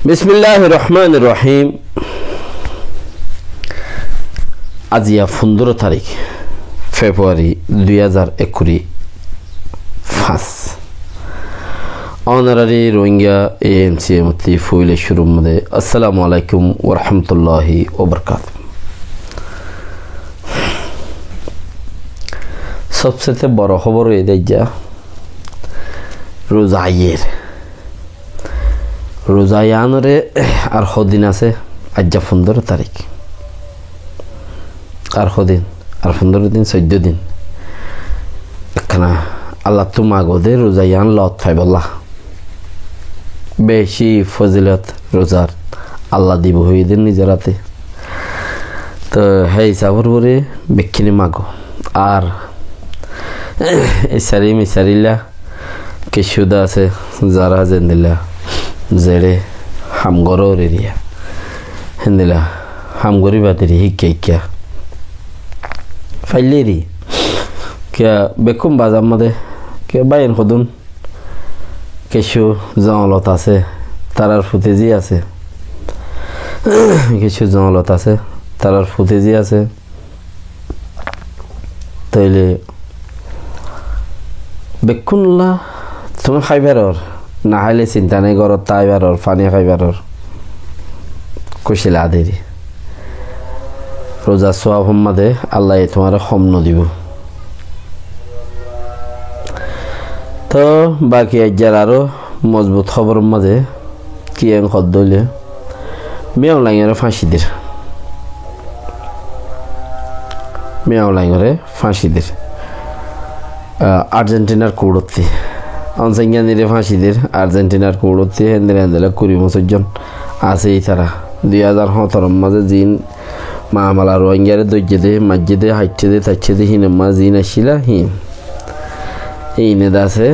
বিসমিল্লাহির রহমানির রহিম। আজিয়া 15 তারিখ ফেব্রুয়ারি 2021 অনারারি রোহিঙ্গা এএমসি মুফতি ফুইলে শুরুর মধ্যে আসসালামু আলাইকুম ওয়া রাহমাতুল্লাহি ওয়া বারাকাতুহু। সবচেয়ে বড় খবর এই যা রোজায়ের রোজায়ানরে আর হদিন আছে আজ্জা 15 তারিখ আর হদিন আর 15 দিন 14 দিন একখানা আল্লাহ তো মাগদে রোজায়ান লত ফাইবল্লাহ বেশি ফজিলত রোজার আল্লাহ দিব হয়ে দিন নিজের হাতে। তো হে হিসাবর করে বেক্ষিনি মাগো আর ইসারি মিসারিল্লা কিছুদা আছে যারা জেন্দিল্লা জেরে হামগরর এরিয়া হেন্দিলা হামগরি বাতেরি হিক্কা ফাইলেরি কে বেকুম বাজার মধ্যে কে বাইন হদুন কিছু জঙ্গলত আছে তারার ফুতেজি আছে কিছু জঙ্গলত আছে তারার ফুতেজি আছে তাইলে বেকুনলা তুমি খাইবারর না হাইলে চিন্তা নেই ঘরত তাইবারর পানি খাইবারর কুশিলা দেরি রোজা সোয়াব মাদে আল্লাহ তোমার হম্ন দিব। তো বাকি একজার আরো মজবুত খবর মাঝে কি এন খদ্দলে মেয়াও লাইঙরে ফাঁসিদের আর্জেন্টিনার কৌড়ত্তি অনসাইঙ্গানিরে ফাঁসিদের আর্জেন্টিনার কৌড়ত্তি হেন্দেলে হেন্দেলে 20 বছর জন আছে এই তারা 2017 মাঝে জিন মামালা রোহিঙ্গারে দৈর্যদে মাজ্জেদে হাইটেদে তাইছেদে হিনাম্মা জিন আসিলা হিনে দাসে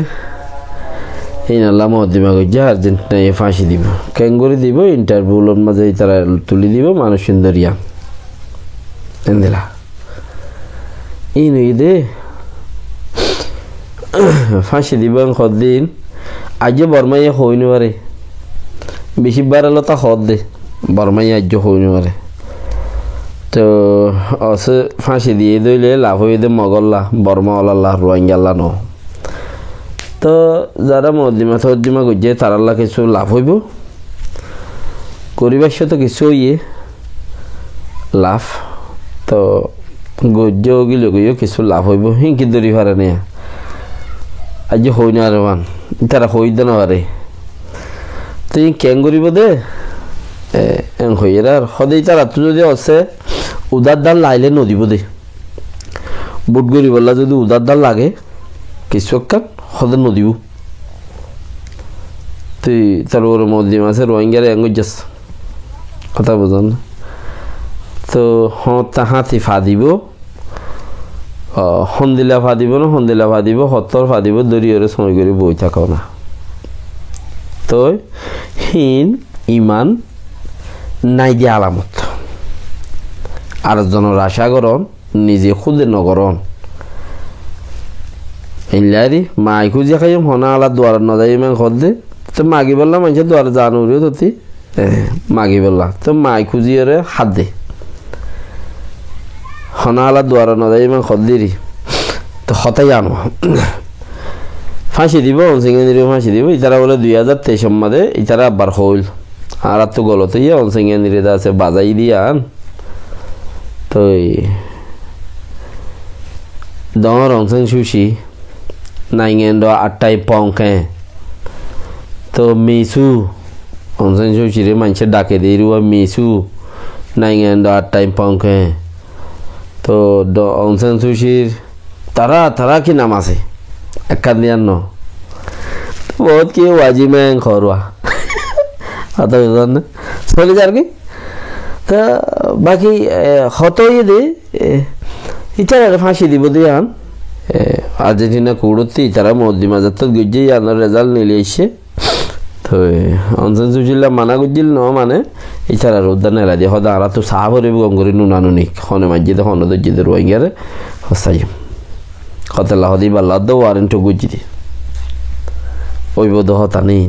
হিনাল্লা মহদিমা গজ্জা আর্জেন্টিনায় ফাঁসি দিব ক্যাঙ্গুরি দিব ইন্টারভিউর মাঝে তারা তুলি দিব মানুষ সুন্দরিয়া হেন্দেলা এই নই দে ফাঁসি দিব কদিন আজ বর্মাইয়া হইনি পারে বেশি বাড়ালো তা হদ দে বর্মাইয়া আজ হইনি পারে। তো অসে ফাঁসি দিয়ে দইলে লাভ হয়ে দে মগল্লা বর্মা আল্লাহ রোহিঙ্গাল্লা ন। তো যারা মদ্দিমা থদ্দিমা গজ্জে তারাল্লা কিছু লাভ হইব করিবার তো কিছু ইয়ে লাভ তো গজ্জ গিলে গিয়ে কিছু লাভ হইব হিংকি দরি ভাড়া নেয়া আজ হই না রে মান তারা হই দে না পারে তুই কেন করিব দে হইয়ের আর সদাই তারা তো যদি আছে উদার দাল লাইলে নদীব দে বুট গরি বললা যদি উদার দাল লাগে কিছু কান সদে নদীব তুই তার ওর মধ্যে আছে রোহিঙ্গারে যাস কথা বোঝান। তো হাতি ফা দিব সন্দিলা ফা দিব না সন্দিলা ফা দিব সত্তর ফা দিব দরিয়রে সময় করে বই থাকাও না। তো হীন ইমান নাই দিয়া আলামত আর জনের আশা করন নিজে খুদে নগরন ইল্লারি মাই খুঁজে খাই হনা আলা দুয়ার নজাই ইমান খদ্দে তো মাগি বললাম মানুষ দুয়ার জানুরিও ততি মাগি বললা তো মাই খুঁজিয়ে হাত দে হনা আলা দুয়ার নজাই ইমান খদ্দিরি তো হতাই আনো ফাঁসি দিব অনসিঙ্গানিরিও ফাঁসি দিব ইতারা বলে 2023 মাদে ইতারা আবার হইল আর তো গলতে ইয়ে অনসিঙ্গানিরে আছে বাজাই দিয়ে আন তো দর অংসং সুশি নাইঙ্গেন আটটাই পংকে তো মিসু অংসং সুশিরে মানুষের ডাকে দিয়ে রুয়া মিসু নাইঙ্গেন আটটাই পংকে তো অংসং সুশির তারা কি নাম আছে একখান দিয়ান ন বহুত কি ওয়াজি ম্যাং খরুয়া হাতা বুঝান না চলে যার কি তা বাকি হতই দে ইতারা ফাঁসি দিব দিয়ান আর্জেন্টিনা কৌড়তি তারা মদ্দিমা যাত গজ্জে আনার রেজাল্ট নিলে এসে তো অনসেন সুশিল্লা মানা গজ্জিল ন মানে ইতারা রোদ্দা নেলা দিয়ে হদা আরা তো সাহা ভরিব গঙ্গরি নুনানুনিক হনে মাজ্জিদে হন দজ্জিদে রোহিঙ্গারে হসাই কতলা হদি বা লাদ্দ ওয়ারেন্ট গুজি দি ওই বোধ হতা নেই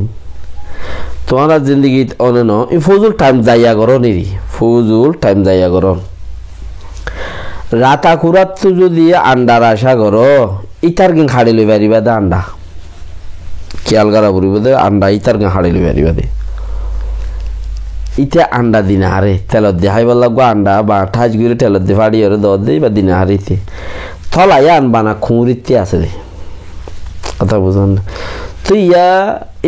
তোমারা জিন্দগিত অনেন ই ফজুল টাইম যাইয়া করো নিরি ফজুল টাইম যাইয়া করো রাতা কুরাত তো যদি আন্ডার আশা করো ইতার গিন খাড়ি লই পারিবা দে আন্ডা খেয়াল করা পড়িব দে আন্ডা ইতার গিন খাড়ি লই পারিবা দে ইতে আন্ডা দিনা হারে তেলত দিয়ে হাইবার লাগবো আন্ডা বা ঠাজ করে তেলত দিয়ে ফাড়ি হরে দর দেই বা দিনা হারিতে থলাই আনবা না খুঁড়িতে আছে দে কথা বুঝান তো ইয়া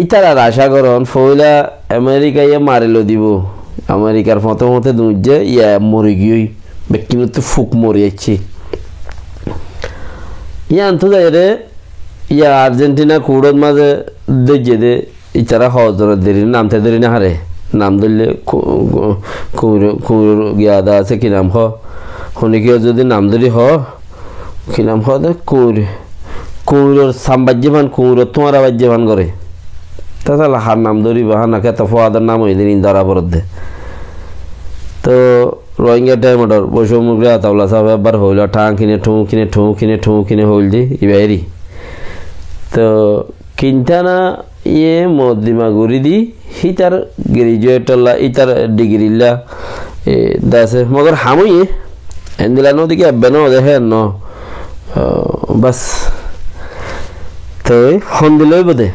ইতার আর আশা করন ফইলা আমেরিকা ইয়া মারিলো দিব আমেরিকার প্রথমতে দুজে ইয়া মরে গিয়ে ব্যক্তিগত ফুক মরিয়েছি ইয়া আনতো যায় রে ইয়া আর্জেন্টিনা কুড়োর মাঝে দেখে দে ইতারা হজর দেরি নামতে দেরি না হারে নাম ধরলে কুড়োর গিয়াদা আছে কি নাম শুনি কেউ যদি নাম ধরি কি নাম দে কুড়োর সাম্বাজ্যমান কুড়োর তোমার বাজ্যমান করে তাহলে হার নাম ধরিব হা না খেতে ফোয়াদের নাম হয়ে দিন ধরা পড়ত দে তো রোহিঙ্গা টাইমটার বৈষম্যগ্রহ তাওলা সাহেব একবার হইল ঠাঁ কিনে ঠুঁ কিনে হইল দি ইবাইরি তো কিনতা না ইয়ে মদিমা গুড়ি দি হিতার গ্রাজুয়েটলা ইতার ডিগ্রিলা দাসে মগর হামুই এন্দিলা নদীকে আব্বে ন দেখে ন বাস তো হন্দিলই বোধে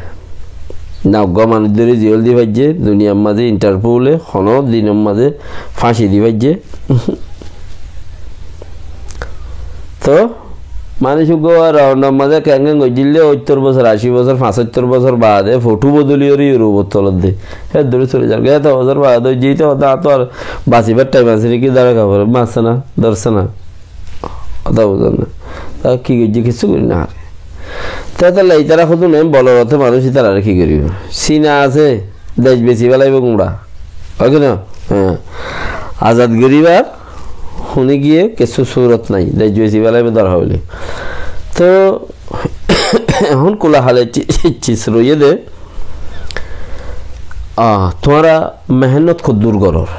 নাগ্য মানুষ ধরে জিয়ল দি ভাজ্যে দুনিয়ার মাঝে ইন্টারভিউলে হন দিনের মাঝে ফাঁসি দি ভাজ্যে তো মানুষ রাউন্ডার মাঝে ক্যাঙ্গেন গজিলে 70 বছর 80 বছর 75 বছর বাদে ফটো বদলিয়ে ইউরোপত তলত দে হ্যাঁ দূরে চলে যান এত বছর বাদ যেতে হতো তো আর বাঁচিবার টাইম আছে নাকি দাঁড়া খাবার মারছে না ধরছে না কথা বুঝেন না তা কি গজি কিছু করি না আরে তাহলে ইতারা শুধু নেই বলার অর্থে মানুষ ইতারা আর কি করিব চীনা আছে দেশ বেশি বেলাইব কুমড়া হয় কি না হ্যাঁ আজাদ গরিবার শুনি গিয়ে কিছু সুরত নাই দেশ বেশি বেলাইব দরকার হইলে তো এখন কোলা হালে চিস রইয়ে দে তোমরা মেহনত খুব দূর করর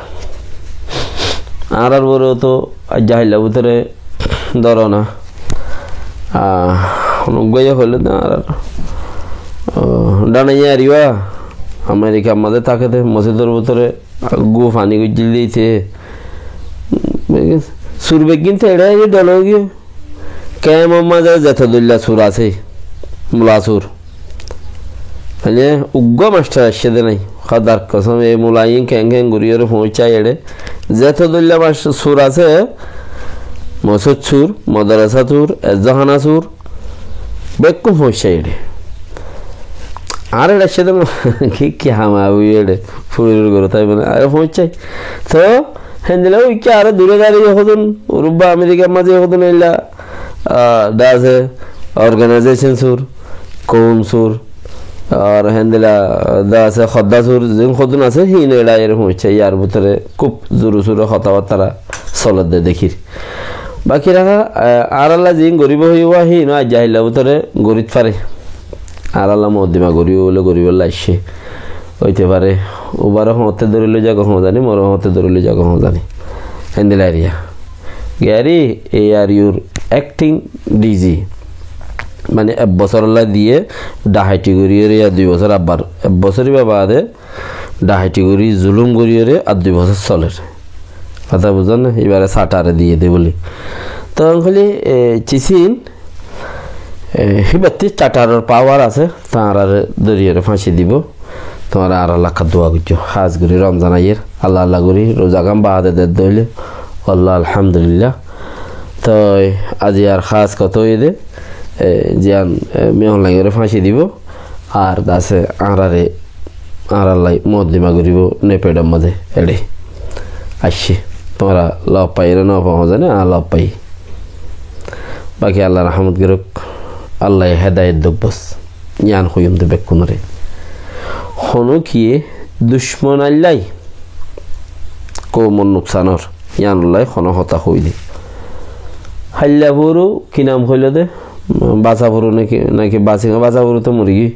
আর বড় তো যাইলা ভিতরে ধরো না গিয়ে হলে না আর ডানাইয়া আরিবা আমেরিকা মাঝে থাকে মসজিদের ভিতরে গু ফানি গুজিল দিয়েছে সুরবে কিনতে এটা ডল গিয়ে ক্যাম মাঝে যেতদুল্লা সুর আছে মুলা সুর মানে উগ্র মাস্টার আসছে দে নাই খাদার কসম এই মুলাইন ক্যাং ক্যাং ঘুরিয়ে পৌঁছাই এড়ে যেতদুল্লা মাস্টার সুর আছে মসুদ সুর মদারাসা সুর এজাহানা সুর বেকুম পৌঁছাই এড়ে আর এটা সাথে কি হামা এড়ে ফুলের গরু তাই মানে আর পৌঁছাই তো হ্যান্ডেলে ওই কি আরো দূরে দাঁড়িয়ে হতুন রুব্বা আমেরিকার মাঝে হতুন এলা দাসে অর্গানাইজেশন সুর কোন সুর আর হ্যান্ডেলা দাসে খদ্দা সুর যে হতুন আছে হিন এড়া এর পৌঁছাই ইয়ার ভিতরে খুব জোরো সোরো কথাবার্তা চলত দে দেখির বাকি রাখা আর আল্লাহ যে গরিব হইবা হিন আজ যাইলা ভিতরে গরিব পারে আর আল্লাহ মদিমা গরিব বলে গরিব আসছে হইতে পারে ওবার হতে ধরিলে যা কখন জানি মর হতে ধরিলে যা কখন জানি হ্যান্ডেল এরিয়া গ্যারি এ আর ইউর অ্যাক্টিং ডিজি মানে এক বছর দিয়ে ডাহাইটি গড়িয়ে আর 2 বছর আবার এক বছরই বা বাদে ডাহাইটি গড়ি জুলুম গড়িয়ে আর 2 বছর চলের কথা বুঝলেন না এবারে সাটারে দিয়ে দে বলি তখন খালি চিসিন হিবাত্তি চাটারের পাওয়ার আছে তার আর দরিয়ে ফাঁসি দিব তোমার আর আল্লাহ দোয়া করছো হাজ করি রমজান আইয়ের আল্লাহ আল্লাহ করি রোজা গাম বাহাদে দইলে আল্লাহ আলহামদুলিল্লাহ তো আজি আর খাস কত দে জিয়ান মেহন লাগে ফাঁসি দিব আর দাসে আঁড়ারে আঁড়ালাই মদিমা করিব নেপেডার মাঝে এড়ে আসছি তোমরা লাভ পাই না পাওয়া জানে আর লাভ পাই বাকি আল্লাহ রহমত গিরক আল্লাহ হেদায়ত দোক বস জ্ঞান হইম দেবে কোনরে হনো কিয়ে দুশ্মন আল্লাই কৌমন নুকসানর ইয়ান আল্লাহ হন হতা হইলি হাল্লা বড়ো কি নাম হইল দে বাছা বড়ো নাকি বাছা বড়ো তো মুরগি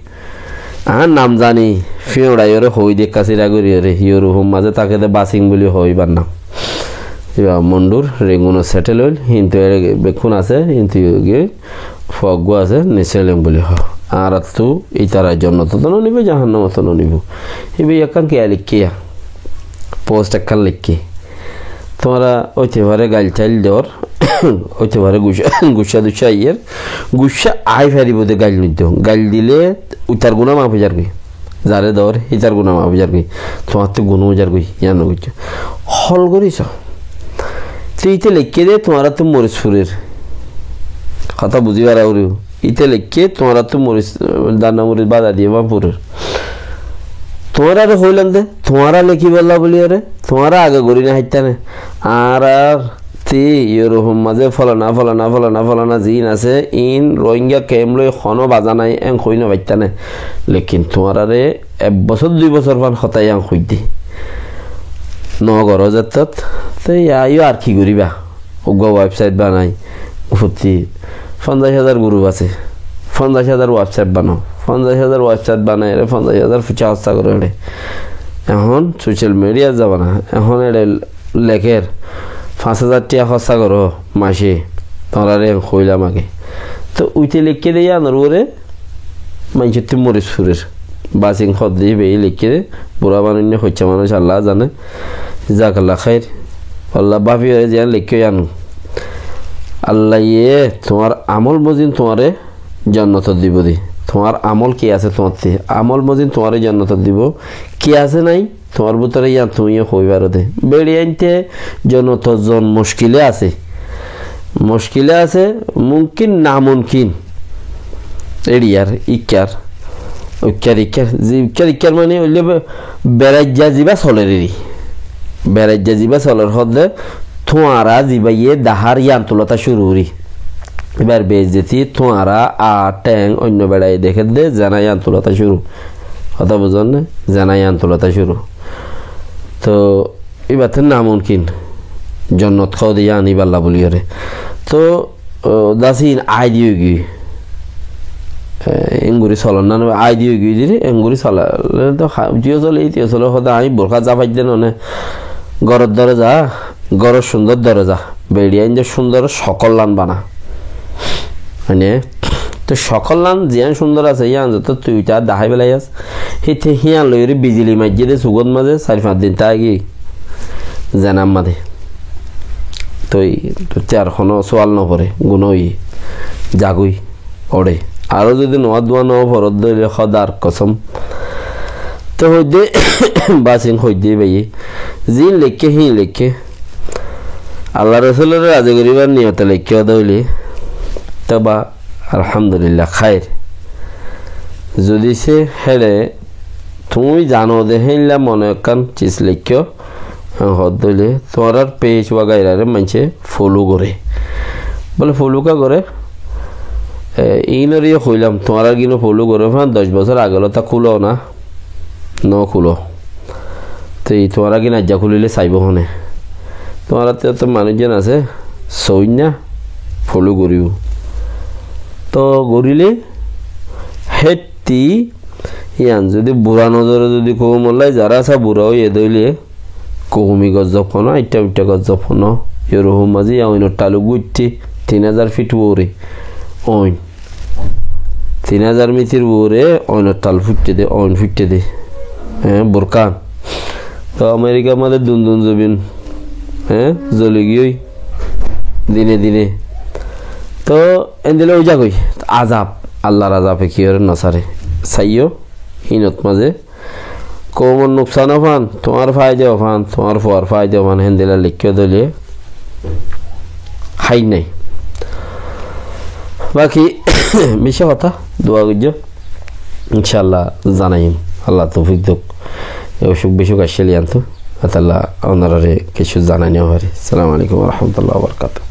আর নাম জানি ফিওড়াই ওরে হই দেখ কাছিরা করি ওরে হিওর হোম মাঝে তাকে দে বাসিং বলি হইবার নাম এবার মন্ডুর রেগুনো সেটেল হইল কিন্তু বেকুন আছে কিন্তু ফগু আছে নিচেলেম বলি হ আর তো এই তারা জন্নত তো নিবে জাহান্নাম তো নিব এবে একখান কে লিখিয়া পোস্ট একখান লিখি তোমরা ওইতে পারে গাল চাইল দেওয়ার ওইতে পারে গুসা দুসা ইয়ের গুসা আই ফেরিব দে গাল নিত গাল দিলে উতার গুণা মাফ যার গই যারে দেওয়ার ইতার গুণা মাফ যার গই তোমার তো গুণ যার গই জানো বুঝছো হল করিস তুই ইতে লিখে দে তোমারা তো মরিসপুরের কথা বুঝিবার আউরিও ইতে লিখে তোমারা তো মরিস দানা মরিস বাধা দিয়ে বাপুরের তোমারা রে হইলাম দে তোমারা লেখি বললা বলি আরে তোমারা আগে গড়ি না হাইতা না আর তি ইরহম মাঝে ফলানা জিন আছে ইন রোহিঙ্গা কেম লই খনো বাজা নাই এং কই না বাইতা না লেকিন তোমারা রে 1 বছর 2 বছর পান হতাই আং কই দি নগর যাত্রাত তো আইও আর কি করিবা ওগো ওয়েবসাইট বানাই উফতি 50,000 গ্রুপ আছে 50,000 ওয়েবসাইট বানাও 50,000 ওয়েবসাইট বানাই রে 50,000 ফুচা হস্তা করে রে এখন সোশ্যাল মিডিয়া যাব না এখন এর লেখের 5,000 টাকা খরচা করো মাসে তোমরা রে কইলাম আগে তো উইতে লিখে দিয়ে আনার ওরে মানুষের তো মরিসপুরের বাসিং খদ দিয়ে বেই লিখে দে বুড়া বানুন্য হচ্ছে মানুষ আল্লাহ জানে জাকাল্লা খাইর আল্লাহ ভাবি হয়ে যান লিখে আনো আল্লাহ ইয়ে তোমার আমল মজিন তোমারে জান্নাত দিব দি তোমার আমল কি আছে তোমার আমল মজিন তোমারে জান্নাত দিব কি আছে নাই তোমার ভিতরে ইয়া তুমিও কইবার দে বেড়ি আনতে জান্নাত জন মুশকিলে আছে মুমকিন না মুমকিন এরিয়ার ইকার ইকার মানে হইলে বেড়াইজা যাবা চলেরেরই বেড়াইজা যাবা চলের হদে তোমারা জিবাইয়ে দাহার ইয়ান্তলতা শুরু করি এবার বেজ যেতি তোমারা ট্যাং অন্য বেড়াই দেখে দে জানাই আন্তলতা শুরু কথা বুঝন না জানাই আন্তলতা শুরু তো এবার তো নামুনকিন জন্নত খাও দিয়ে আনি পাল্লা বলি ওরে তো দাসিন আই দিয়ে গি এঙ্গুরি চলন না আই দিয়ে গি দিলে এঙ্গুরি চলালে তো জিও চলে ইতিও চলে সদায় আমি বোরখা যা পাই দেন অনে গড়ের দরজা গড়ের সুন্দর দরজা বেড়িয়াইন যে সুন্দর সকল লান বানা মানে তো সকল লান জিয়ান সুন্দর আছে ইয়ান যত তুইটা দেখাই বেলাই আস হিতে হিয়ান লইরে বিজলি মাইজে দে সুগত মাঝে 4-5 দিন তা গি জানাম মাঝে তো চারখনো সোয়াল নপরে গুণই জাগুই ওড়ে আরও যদি নোয়া দোয়া ন ভরত দিলে সদার কসম তো হইতে বাসিং হইতে ভাই জি লেখে হি লেখে আল্লাহ রসুলের রাজে করিবার নিয়তে লেখে দইলে তবা আলহামদুলিল্লাহ খায়ের যদি সে হেরে তুমি জানো দে হেলা মনে কান চিজ লেখো হদ দইলে তোমার পেজ বা গাইরারে মানছে ফলো করে বলে ফলো কা করে ইনরিয়ে কইলাম তোমার কিন্তু ফলো করে 10 বছর আগে তা খুলো না ন খুলো তো এই তোমার কি নাজ্জা খুলিলে চাইব হনে তোমার তো মানুষজন আছে সই না ফলো করিব তো গরিলে হেটি ইয়ান যদি বুড়া নজরে যদি কৌ মল্লাই যারা আছে বুড়া হয়ে দইলে কৌমি গজ জপন ইটা ইটা গজ জপন ইরহম মাঝি অইন টালু গুইটি 3000 ফিট ওরে অইন 3000 মিটার ওরে অইন টাল ফুটতে দে অইন ফুটতে দে হ্যাঁ বোরকান তো আমেরিকা মাঝে দুন জবিন হ্যাঁ জ্বলে গিয়ে দিনে দিনে তো এদিলে ওই যাগই আজাব আল্লাহর আজাবে কি ওর নসারে চাইও হিনত মাঝে কমন নুকসান ফান তোমার ফায়দা ফান তোমার ফুয়ার ফায়দা ফান হেন্দিলা লিখিয়ে দিলে হাই নাই বাকি বেশি কথা দোয়া করছো ইনশাল্লাহ জানাইম আল্লাহ তৌফিক দুক অসুখ বিসুখ আসলে আনতো আল্লাহ ওনারে কিছু জানাই নেওয়া পারে। আসসালামু আলাইকুম ওয়া রাহমাতুল্লাহি ওয়া বারাকাতুহু।